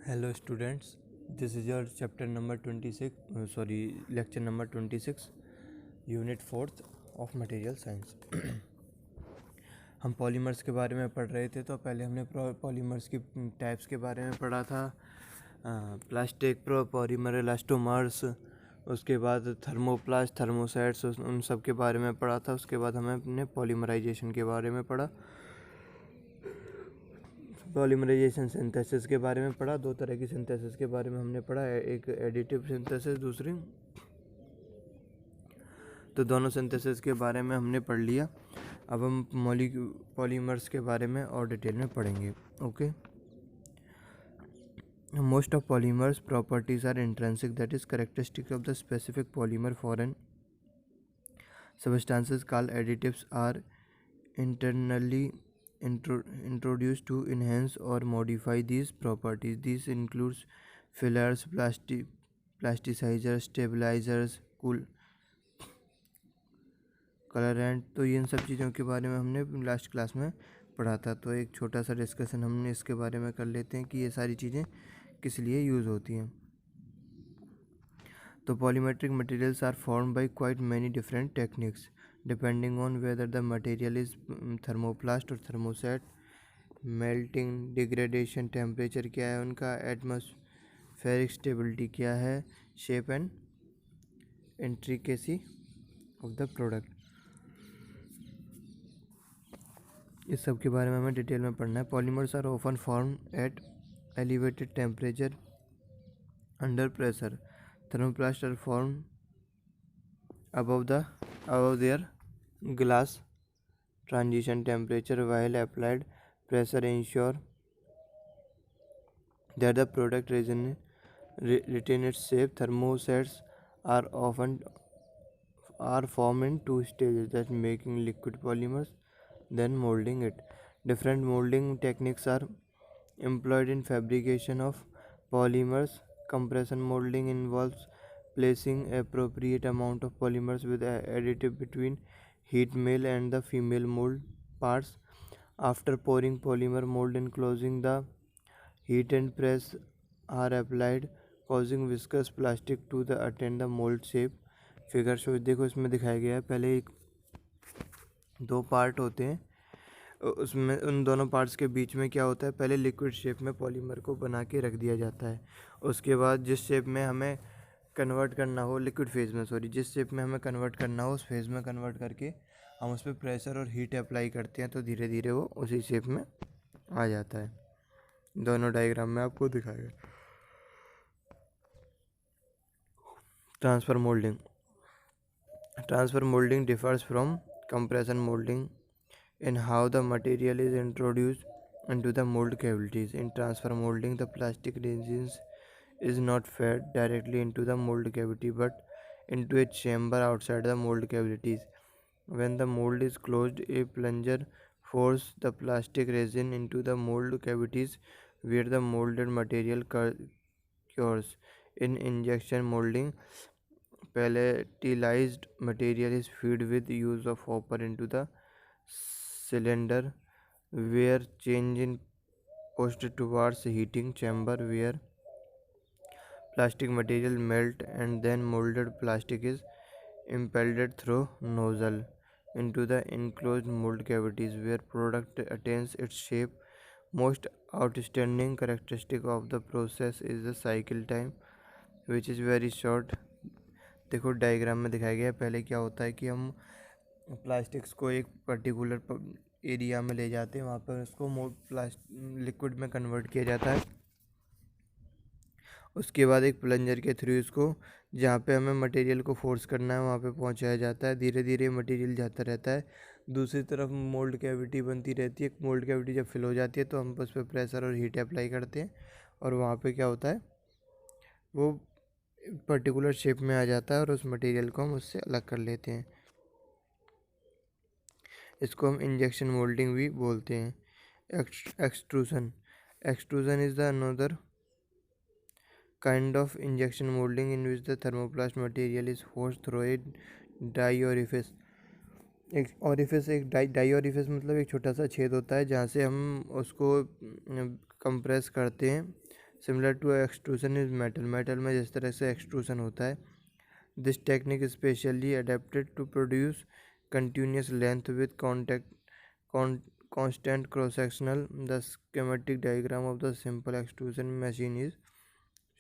Hello students, this is your chapter number 26, lecture number 26, unit 4th of material science. हम polymers के बारे में पढ़ रहे थे। तो पहले हमने पॉलीमर्स की टाइप्स के बारे में पढ़ा था, प्लास्टिक पॉलीमर, इलास्टोमर्स, उसके बाद थर्मोप्लास्ट, थर्मोसेट्स, उन सब के बारे में पढ़ा था। उसके बाद हमने पॉलीमराइजेशन के बारे में पढ़ा, पॉलीमराइजेशन सिंथेसिस के बारे में पढ़ा। दो तरह की सिंथेसिस के बारे में हमने पढ़ा, एक एडिटिव सिंथेसिस, दूसरी। तो दोनों सिंथेसिस के बारे में हमने पढ़ लिया। अब हम पॉलीमर्स के बारे में और डिटेल में पढ़ेंगे। Okay, most of polymers properties are intrinsic, that is characteristic of the specific polymer for an substances called additives are internally introduced to enhance or modify these properties. These includes fillers, plasticizers, stabilizers, colourant. तो इन सब चीज़ों के बारे में हमने last class में पढ़ा था। तो एक छोटा सा डिस्कशन हमने इसके बारे में कर लेते हैं कि ये सारी चीज़ें किस लिए यूज़ होती हैं। तो polymetric materials are form by quite many different techniques depending on whether the material is thermoplast और थर्मोसेट। मेल्टिंग, डिग्रेडेशन, टेम्परेचर क्या है उनका, एटमॉस्फेरिक स्टेबिलिटी क्या है, shape and intricacy of the product. इस सब के बारे में हमें डिटेल में पढ़ना है। Polymers are often form at elevated temperature under pressure. Thermoplasts are formed above their glass transition temperature, while applied pressure ensure that the product retain its shape. Thermosets are formed in two stages, that making liquid polymers, then molding it. Different molding techniques are employed in fabrication of polymers. Compression molding involves placing appropriate amount of polymers with additive between heat male and the female mold parts. After pouring polymer mold and closing the heat and press are applied, causing viscous plastic to attain the mold shape. Figure show देखो इसमें दिखाया गया है। पहले एक दो part होते हैं, उसमें उन दोनों पार्ट्स के बीच में क्या होता है, पहले लिक्विड शेप में पॉलीमर को बना के रख दिया जाता है। उसके बाद जिस शेप में हमें कन्वर्ट करना हो, लिक्विड फेज में जिस शेप में हमें कन्वर्ट करना हो उस फेज में कन्वर्ट करके हम उस पर प्रेशर और हीट अप्लाई करते हैं, तो धीरे धीरे वो उसी शेप में आ जाता है। दोनों डायग्राम में आपको दिखाएगा। Transfer moulding. Transfer moulding differs from compression moulding in how the material is introduced into the mold cavities. In transfer molding, the plastic resin is not fed directly into the mold cavity but into a chamber outside the mold cavities. When the mold is closed, a plunger forces the plastic resin into the mold cavities where the molded material cures. In injection molding, pelletized material is fed with use of hopper into the cylinder where change in pushed towards heating chamber where plastic material melt, and then molded plastic is impelled through nozzle into the enclosed mold cavities where product attains its shape. Most outstanding characteristic of the process is the cycle time, which is very short. देखो diagram में दिखाया गया है। पहले क्या होता है कि हम प्लास्टिक्स को एक पर्टिकुलर एरिया में ले जाते हैं, वहाँ पर उसको लिक्विड में कन्वर्ट किया जाता है। उसके बाद एक प्लंजर के थ्रू इसको जहाँ पे हमें मटेरियल को फोर्स करना है वहाँ पे पहुँचाया जाता है। धीरे धीरे मटेरियल जाता रहता है। दूसरी तरफ मोल्ड कैविटी बनती रहती है। मोल्ड कैविटी जब फिल हो जाती है तो हम उस पर प्रेशर और हीट अप्लाई करते हैं और वहाँ पे क्या होता है, वो पर्टिकुलर शेप में आ जाता है और उस मटेरियल को हम उससे अलग कर लेते हैं। इसको हम इंजेक्शन मोल्डिंग भी बोलते हैं। Extrusion. Extrusion is the another kind of injection molding in which the thermoplast material is forced through a die orifice. एक डाई ऑरिफिस मतलब एक छोटा सा छेद होता है जहाँ से हम उसको कंप्रेस करते हैं similar to extrusion is metal, metal में जिस तरह से एक्सट्रूसन होता है। This technique specially adapted to produce continuous length with constant cross sectional. The schematic diagram of the simple extrusion machine is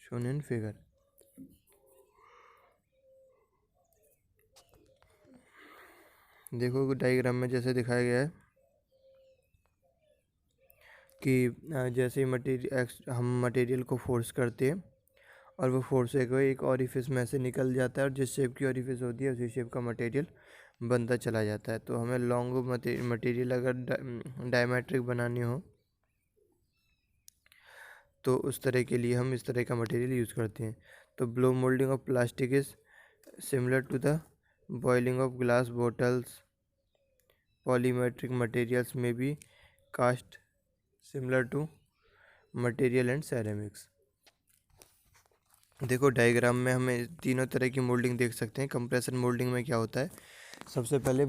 shown in figure. देखो diagram में जैसे दिखाया गया है कि जैसे ही हम मटेरियल को फोर्स करते हैं और वो फोर्स एक ऑरिफिस में से निकल जाता है और जिस शेप की ऑरिफिस होती है उसी शेप का मटेरियल बनता चला जाता है। तो हमें लॉन्ग मटेरियल अगर डायमेट्रिक बनानी हो तो उस तरह के लिए हम इस तरह का मटेरियल यूज़ करते हैं। तो blow moulding of plastic is similar to the boiling of glass bottles. Polymetric materials में be cast similar to material and ceramics. देखो डायग्राम में हमें तीनों तरह की मोल्डिंग देख सकते हैं। कंप्रेशन मोल्डिंग में क्या होता है, सबसे पहले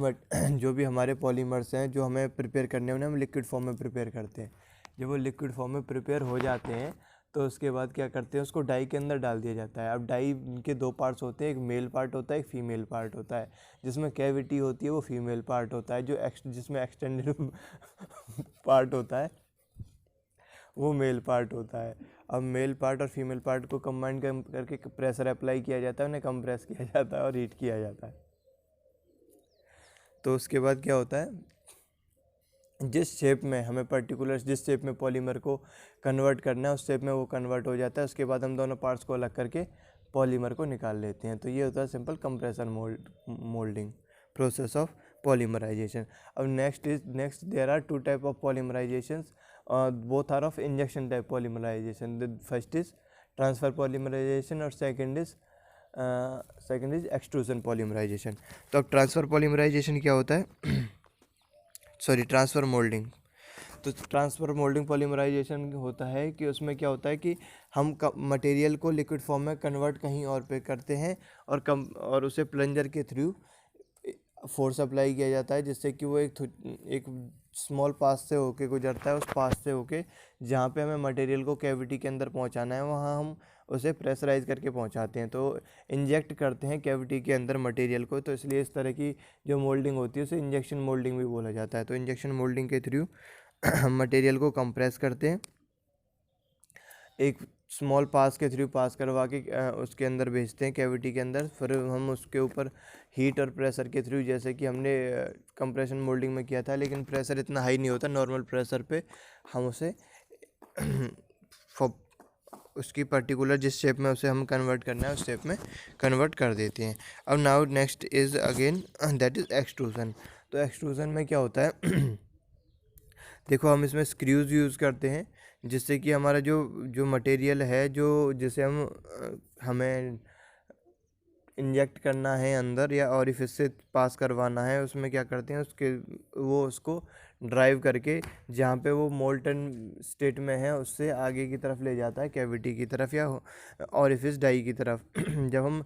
जो भी हमारे पॉलीमर्स हैं जो हमें प्रिपेयर करने हैं उन्हें हम लिक्विड फॉर्म में प्रिपेयर करते हैं। जब वो लिक्विड फॉर्म में प्रिपेयर हो जाते हैं तो उसके बाद क्या करते हैं, उसको डाई के अंदर डाल दिया जाता है। अब डाई के दो पार्ट्स होते हैं, एक मेल पार्ट होता है, एक फीमेल पार्ट होता है। जिसमें कैविटी होती है वो फीमेल पार्ट होता है, जिसमें एक्सटेंडेड पार्ट होता है वो मेल पार्ट होता है। अब मेल पार्ट और फीमेल पार्ट को कंबाइन करके प्रेशर अप्लाई किया जाता है, उन्हें कंप्रेस किया जाता है और हीट किया जाता है। तो उसके बाद क्या होता है, जिस शेप में हमें जिस शेप में पॉलीमर को कन्वर्ट करना है उस शेप में वो कन्वर्ट हो जाता है। उसके बाद हम दोनों पार्ट्स को अलग करके पॉलीमर को निकाल लेते हैं। तो ये होता है simple compression moulding process of polymerization. अब next there are two type of polymerization, both are of injection type polymerization. First is transfer polymerization और सेकंड इज एक्सट्रूजन पॉलीमराइजेशन। तो अब ट्रांसफर पॉलीमराइजेशन क्या होता है ट्रांसफर मोल्डिंग। तो transfer moulding polymerization होता है कि उसमें क्या होता है कि हम मटेरियल को लिक्विड फॉर्म में कन्वर्ट कहीं और पे करते हैं और उसे प्लंजर के थ्रू फोर्स अप्लाई किया जाता है, जिससे कि वो एक स्मॉल पास से होके गुजरता है। उस पास से होके जहाँ पे हमें मटेरियल को कैविटी के अंदर पहुँचाना है वहाँ हम उसे प्रेशराइज करके पहुँचाते हैं। तो इंजेक्ट करते हैं कैविटी के अंदर मटेरियल को, तो इसलिए इस तरह की जो मोल्डिंग होती है उसे इंजेक्शन मोल्डिंग भी बोला जाता है। तो इंजेक्शन मोल्डिंग के थ्रू हम मटेरियल को कंप्रेस करते हैं, एक स्मॉल पास के थ्रू पास करवा के उसके अंदर भेजते हैं कैविटी के अंदर। फिर हम उसके ऊपर हीट और प्रेशर के थ्रू, जैसे कि हमने कंप्रेशन मोल्डिंग में किया था, लेकिन प्रेशर इतना हाई नहीं होता, नॉर्मल प्रेशर पे हम उसे उसकी पर्टिकुलर जिस शेप में उसे हम कन्वर्ट करना है उस शेप में कन्वर्ट कर देते हैं। अब now next is again that is extrusion. तो एक्सट्रूजन में क्या होता है देखो हम इसमें स्क्रूज़ यूज़ करते हैं, जिससे कि हमारा जो मटेरियल है जिसे हमें इंजेक्ट करना है अंदर या ऑरिफिस से पास करवाना है, उसमें क्या करते हैं उसको ड्राइव करके जहाँ पे वो मोल्टन स्टेट में है उससे आगे की तरफ ले जाता है कैविटी की तरफ या ऑरिफिस डाई की तरफ। जब हम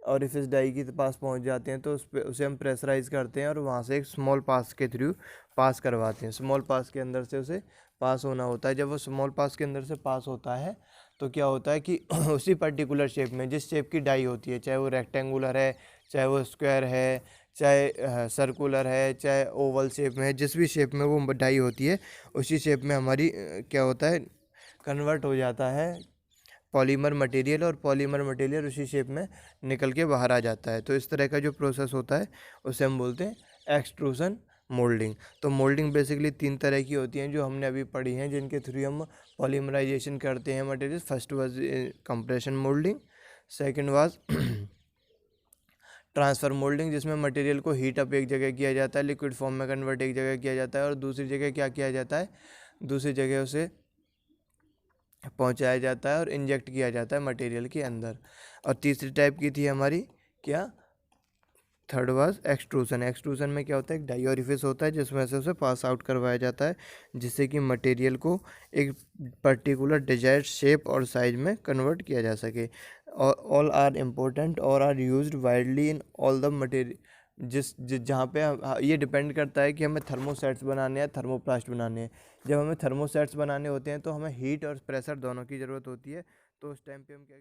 ऑरिफिस डाई के पास पहुँच जाते हैं तो उसे हम प्रेशराइज करते हैं और वहाँ से एक स्मॉल पास के थ्रू पास करवाते हैं। स्मॉल पास के अंदर से उसे पास होना होता है। जब वो स्मॉल पास के अंदर से पास होता है तो क्या होता है कि उसी पर्टिकुलर शेप में जिस शेप की डाई होती है, चाहे वो रेक्टेंगुलर है, चाहे वो स्क्वायर है, चाहे सर्कुलर है, चाहे ओवल शेप में है, जिस भी शेप में वो डाई होती है उसी शेप में हमारी क्या होता है कन्वर्ट हो जाता है पॉलीमर मटेरियल, और पॉलीमर मटेरियल उसी शेप में निकल के बाहर आ जाता है। तो इस तरह का जो प्रोसेस होता है उसे हम बोलते हैं एक्सट्रूजन मोल्डिंग। तो मोल्डिंग बेसिकली तीन तरह की होती हैं जो हमने अभी पढ़ी हैं, जिनके थ्रू हम पॉलीमराइजेशन करते हैं material. First was compression moulding, second was transfer moulding, जिसमें मटेरियल को हीट अप एक जगह किया जाता है, लिक्विड फॉर्म में कन्वर्ट एक जगह किया जाता है, और दूसरी जगह क्या किया जाता है, दूसरी जगह उसे पहुंचाया जाता है और इंजेक्ट किया जाता है मटेरियल के अंदर। और तीसरी टाइप की थी हमारी क्या, थर्ड वाज एक्सट्रूजन। एक्सट्रूजन में क्या होता है, एक डाई ऑरिफिस होता है जिसमें से उसे पास आउट करवाया जाता है, जिससे कि मटेरियल को एक पर्टिकुलर डिजायर्ड शेप और साइज में कन्वर्ट किया जा सके। ऑल आर इम्पोर्टेंट और are used widely in all the material. जहाँ पे ये डिपेंड करता है कि हमें थर्मोसेट्स बनाने हैं, थर्मोप्लास्ट बनाने हैं। जब हमें थर्मोसेट्स बनाने होते हैं तो हमें हीट और प्रेशर दोनों की ज़रूरत होती है। तो उस टाइम पे हम क्या